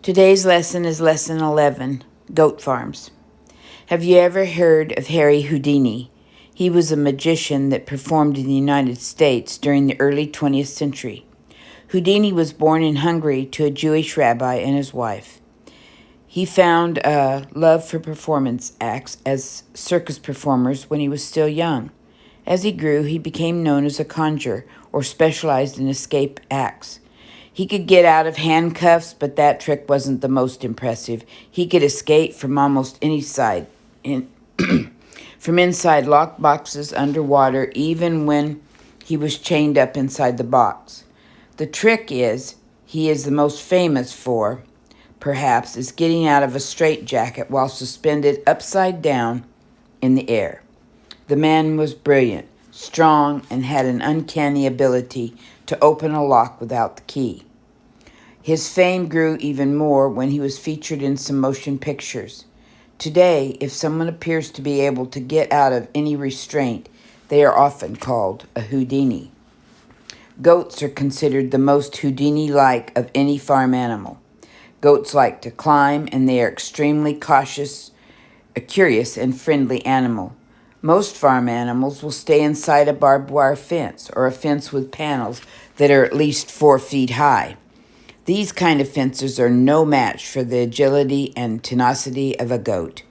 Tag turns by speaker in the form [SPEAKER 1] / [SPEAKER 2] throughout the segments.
[SPEAKER 1] Today's lesson is Lesson 11, Goat Farms. Have you ever heard of Harry Houdini? He was a magician that performed in the United States during the early 20th century. Houdini was born in Hungary to a Jewish rabbi and his wife. He found a love for performance acts as circus performers when he was still young. As he grew, he became known as a conjurer or specialized in escape acts. He could get out of handcuffs, but that trick wasn't the most impressive. He could escape from almost any side, from inside locked boxes underwater, even when he was chained up inside the box. The trick he is the most famous for, perhaps, is getting out of a straitjacket while suspended upside down in the air. The man was brilliant, strong, and had an uncanny ability to open a lock without the key. His fame grew even more when he was featured in some motion pictures. Today, if someone appears to be able to get out of any restraint, they are often called a Houdini. Goats are considered the most Houdini-like of any farm animal. Goats like to climb, and they are extremely cautious, a curious and friendly animal. Most farm animals will stay inside a barbed wire fence or a fence with panels that are at least 4 feet high. These kind of fences are no match for the agility and tenacity of a goat.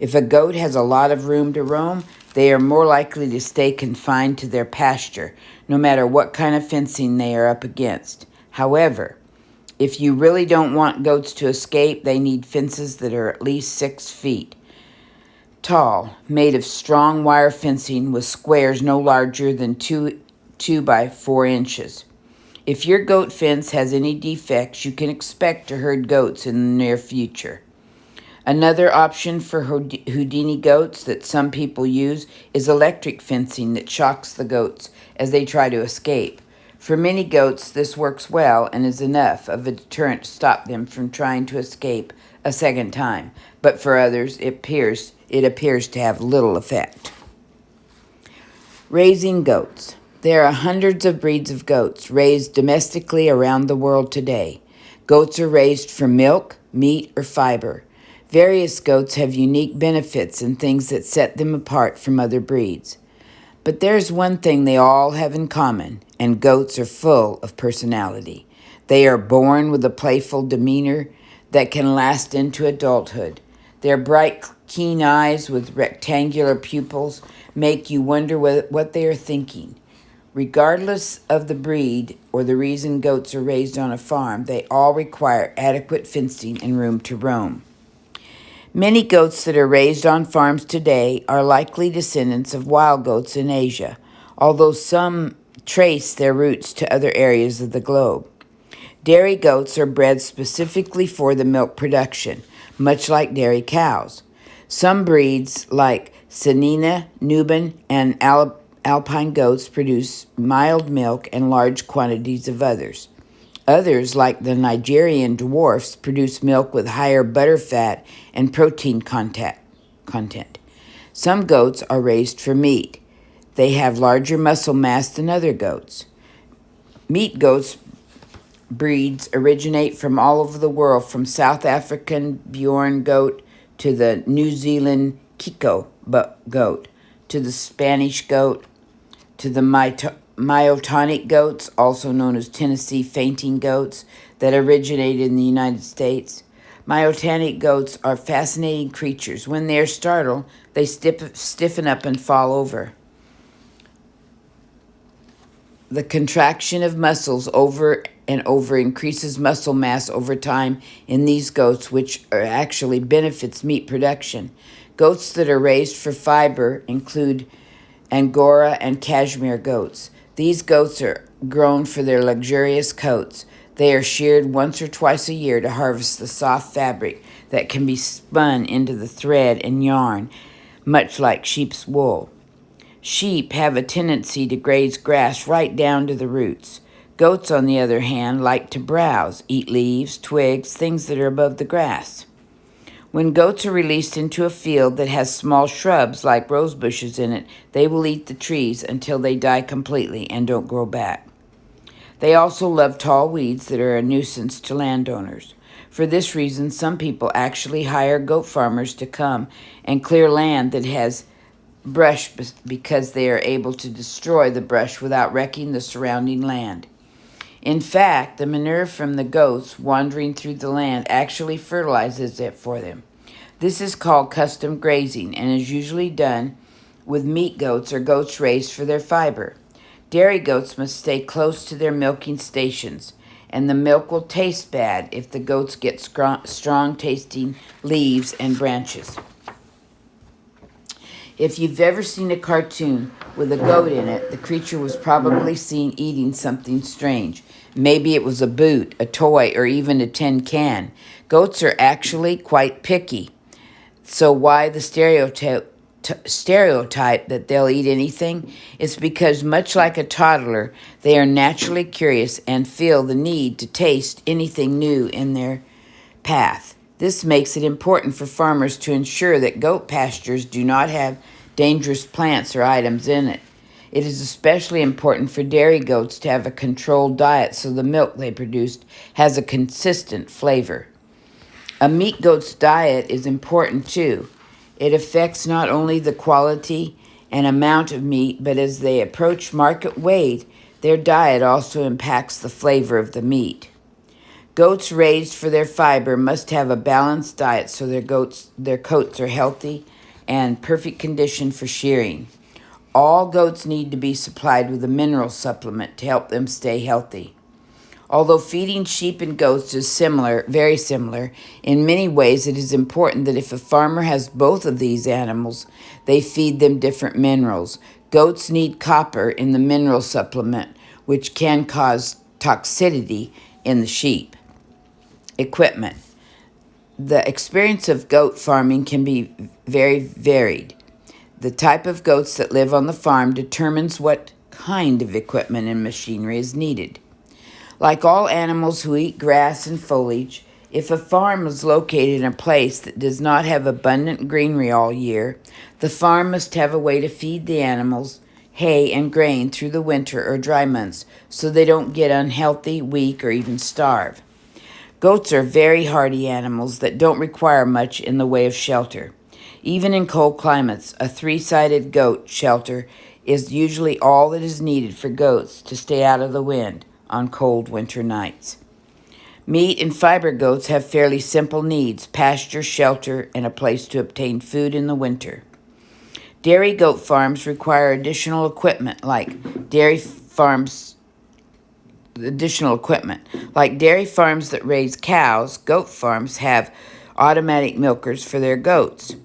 [SPEAKER 1] If a goat has a lot of room to roam, they are more likely to stay confined to their pasture, no matter what kind of fencing they are up against. However, if you really don't want goats to escape, they need fences that are at least 6 feet tall, made of strong wire fencing with squares no larger than 2 by 4 inches. If your goat fence has any defects, you can expect to herd goats in the near future. Another option for Houdini goats that some people use is electric fencing that shocks the goats as they try to escape. For many goats, this works well and is enough of a deterrent to stop them from trying to escape a second time, but for others, it appears to have little effect. Raising goats. There are hundreds of breeds of goats raised domestically around the world today. Goats are raised for milk, meat, or fiber. Various goats have unique benefits and things that set them apart from other breeds. But there's one thing they all have in common, and goats are full of personality. They are born with a playful demeanor that can last into adulthood. Their bright, keen eyes with rectangular pupils make you wonder what they are thinking. Regardless of the breed or the reason goats are raised on a farm, they all require adequate fencing and room to roam. Many goats that are raised on farms today are likely descendants of wild goats in Asia, although some trace their roots to other areas of the globe. Dairy goats are bred specifically for the milk production, much like dairy cows. Some breeds, like Sanina, Nubian, and Alpine goats, produce mild milk and large quantities of others. Others, like the Nigerian dwarfs, produce milk with higher butterfat and protein content. Some goats are raised for meat. They have larger muscle mass than other goats. Meat goats breeds originate from all over the world, from South African Bjorn goat to the New Zealand Kiko goat, to the Spanish goat, to the myotonic goats, also known as Tennessee fainting goats, that originated in the United States. Myotonic goats are fascinating creatures. When they are startled, they stiffen up and fall over. The contraction of muscles over and over increases muscle mass over time in these goats, which actually benefits meat production. Goats that are raised for fiber include Angora and Cashmere goats. These goats are grown for their luxurious coats. They are sheared once or twice a year to harvest the soft fabric that can be spun into the thread and yarn, much like sheep's wool. Sheep have a tendency to graze grass right down to the roots. Goats, on the other hand, like to browse, eat leaves, twigs, things that are above the grass. When goats are released into a field that has small shrubs like rose bushes in it, they will eat the trees until they die completely and don't grow back. They also love tall weeds that are a nuisance to landowners. For this reason, some people actually hire goat farmers to come and clear land that has brush because they are able to destroy the brush without wrecking the surrounding land. In fact, the manure from the goats wandering through the land actually fertilizes it for them. This is called custom grazing and is usually done with meat goats or goats raised for their fiber. Dairy goats must stay close to their milking stations, and the milk will taste bad if the goats get strong tasting leaves and branches. If you've ever seen a cartoon with a goat in it, the creature was probably seen eating something strange. Maybe it was a boot, a toy, or even a tin can. Goats are actually quite picky. So why the stereotype that they'll eat anything? It's because much like a toddler, they are naturally curious and feel the need to taste anything new in their path. This makes it important for farmers to ensure that goat pastures do not have dangerous plants or items in it. It is especially important for dairy goats to have a controlled diet so the milk they produce has a consistent flavor. A meat goat's diet is important too. It affects not only the quality and amount of meat, but as they approach market weight, their diet also impacts the flavor of the meat. Goats raised for their fiber must have a balanced diet so their coats are healthy and perfect condition for shearing. All goats need to be supplied with a mineral supplement to help them stay healthy. Although feeding sheep and goats is very similar, in many ways it is important that if a farmer has both of these animals, they feed them different minerals. Goats need copper in the mineral supplement, which can cause toxicity in the sheep. Equipment. The experience of goat farming can be very varied. The type of goats that live on the farm determines what kind of equipment and machinery is needed. Like all animals who eat grass and foliage, if a farm is located in a place that does not have abundant greenery all year, the farm must have a way to feed the animals hay and grain through the winter or dry months so they don't get unhealthy, weak, or even starve. Goats are very hardy animals that don't require much in the way of shelter. Even in cold climates, a 3-sided goat shelter is usually all that is needed for goats to stay out of the wind on cold winter nights. Meat and fiber goats have fairly simple needs: pasture, shelter, and a place to obtain food in the winter. Dairy goat farms require additional equipment like dairy farms that raise cows. Goat farms have automatic milkers for their goats.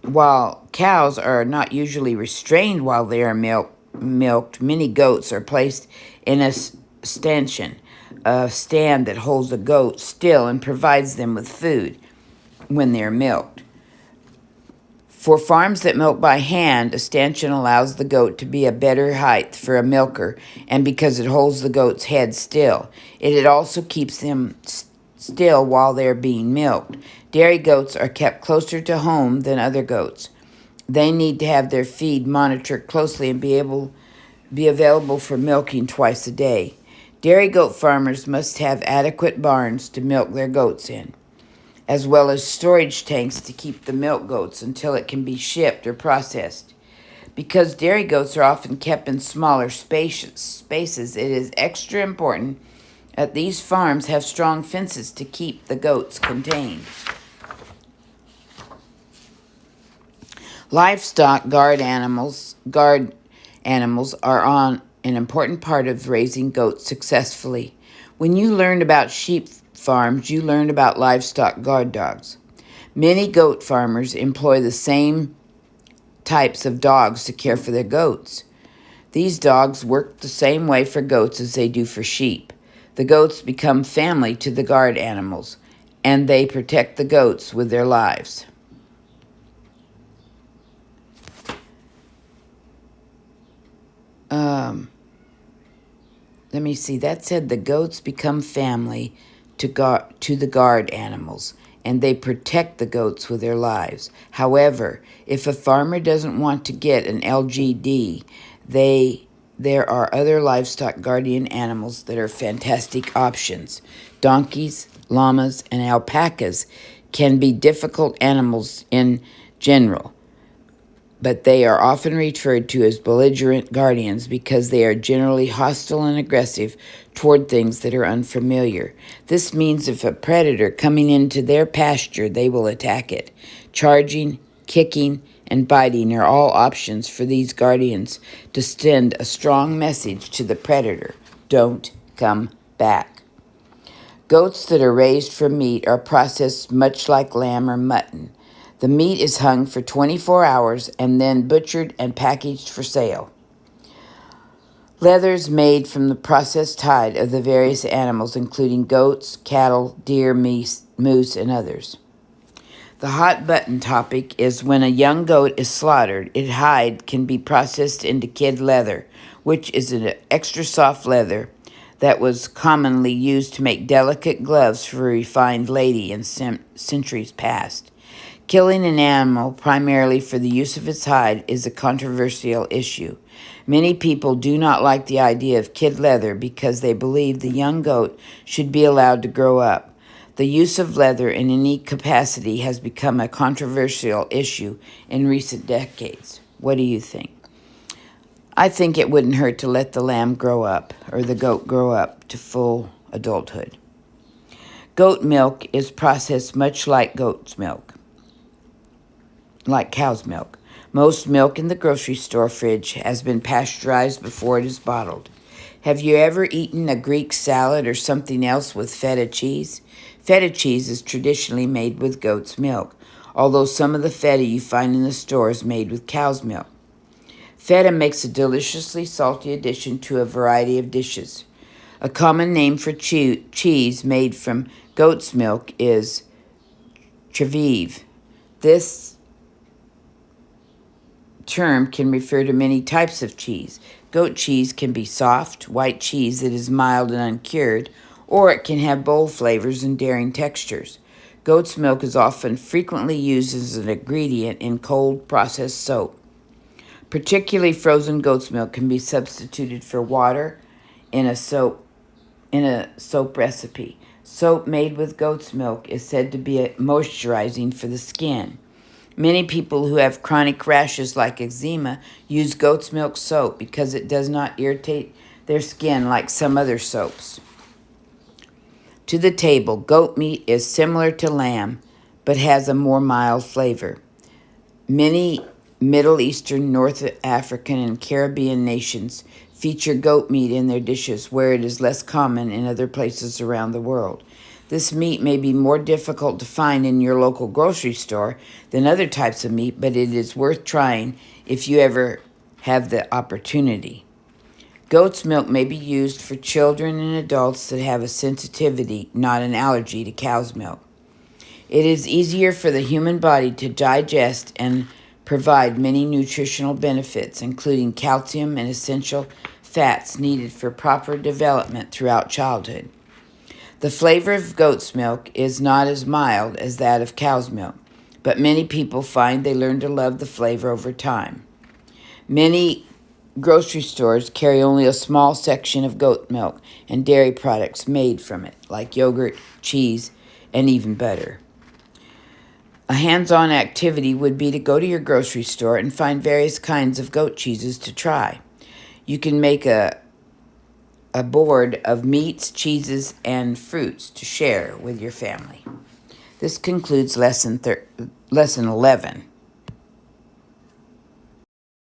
[SPEAKER 1] While cows are not usually restrained while they are milked, many goats are placed in a stand that holds a goat still and provides them with food when they are milked. For farms that milk by hand, a stanchion allows the goat to be a better height for a milker, and because it holds the goat's head still, it also keeps them still while they're being milked. Dairy goats are kept closer to home than other goats. They need to have their feed monitored closely and be available for milking twice a day. Dairy goat farmers must have adequate barns to milk their goats in, as well as storage tanks to keep the milk goats until it can be shipped or processed. Because dairy goats are often kept in smaller spaces, it is extra important that these farms have strong fences to keep the goats contained. Livestock guard animals are an important part of raising goats successfully. When you learn about sheep farms, you learn about livestock guard dogs. Many goat farmers employ the same types of dogs to care for their goats. These dogs work the same way for goats as they do for sheep. The goats become family to the guard animals, and they protect the goats with their lives. Let me see. That said the goats become family to the guard animals, and they protect the goats with their lives. However, if a farmer doesn't want to get an LGD, they there are other livestock guardian animals that are fantastic options. Donkeys, llamas, and alpacas can be difficult animals in general, but they are often referred to as belligerent guardians because they are generally hostile and aggressive toward things that are unfamiliar. This means if a predator coming into their pasture, they will attack it. Charging, kicking, and biting are all options for these guardians to send a strong message to the predator: don't come back. Goats that are raised for meat are processed much like lamb or mutton. The meat is hung for 24 hours and then butchered and packaged for sale. Leathers made from the processed hide of the various animals, including goats, cattle, deer, moose, and others. The hot button topic is when a young goat is slaughtered, its hide can be processed into kid leather, which is an extra soft leather that was commonly used to make delicate gloves for a refined lady in centuries past. Killing an animal primarily for the use of its hide is a controversial issue. Many people do not like the idea of kid leather because they believe the young goat should be allowed to grow up. The use of leather in any capacity has become a controversial issue in recent decades. What do you think? I think it wouldn't hurt to let the lamb grow up, or the goat grow up to full adulthood. Goat milk is processed much like goat's milk, like cow's milk. Most milk in the grocery store fridge has been pasteurized before it is bottled. Have you ever eaten a Greek salad or something else with feta cheese? Feta cheese is traditionally made with goat's milk, although some of the feta you find in the store is made with cow's milk. Feta makes a deliciously salty addition to a variety of dishes. A common name for cheese made from goat's milk is Trevive. This term can refer to many types of cheese. Goat cheese can be soft, white cheese that is mild and uncured, or it can have bold flavors and daring textures. Goat's milk is often frequently used as an ingredient in cold processed soap. Particularly frozen goat's milk can be substituted for water in a soap recipe. Soap made with goat's milk is said to be moisturizing for the skin. Many people who have chronic rashes like eczema use goat's milk soap because it does not irritate their skin like some other soaps. To the table, goat meat is similar to lamb, but has a more mild flavor. Many Middle Eastern, North African, and Caribbean nations feature goat meat in their dishes, where it is less common in other places around the world. This meat may be more difficult to find in your local grocery store than other types of meat, but it is worth trying if you ever have the opportunity. Goat's milk may be used for children and adults that have a sensitivity, not an allergy, to cow's milk. It is easier for the human body to digest and provide many nutritional benefits, including calcium and essential fats needed for proper development throughout childhood. The flavor of goat's milk is not as mild as that of cow's milk, but many people find they learn to love the flavor over time. Many grocery stores carry only a small section of goat milk and dairy products made from it, like yogurt, cheese, and even butter. A hands-on activity would be to go to your grocery store and find various kinds of goat cheeses to try. You can make a board of meats, cheeses, and fruits to share with your family. This concludes lesson 11.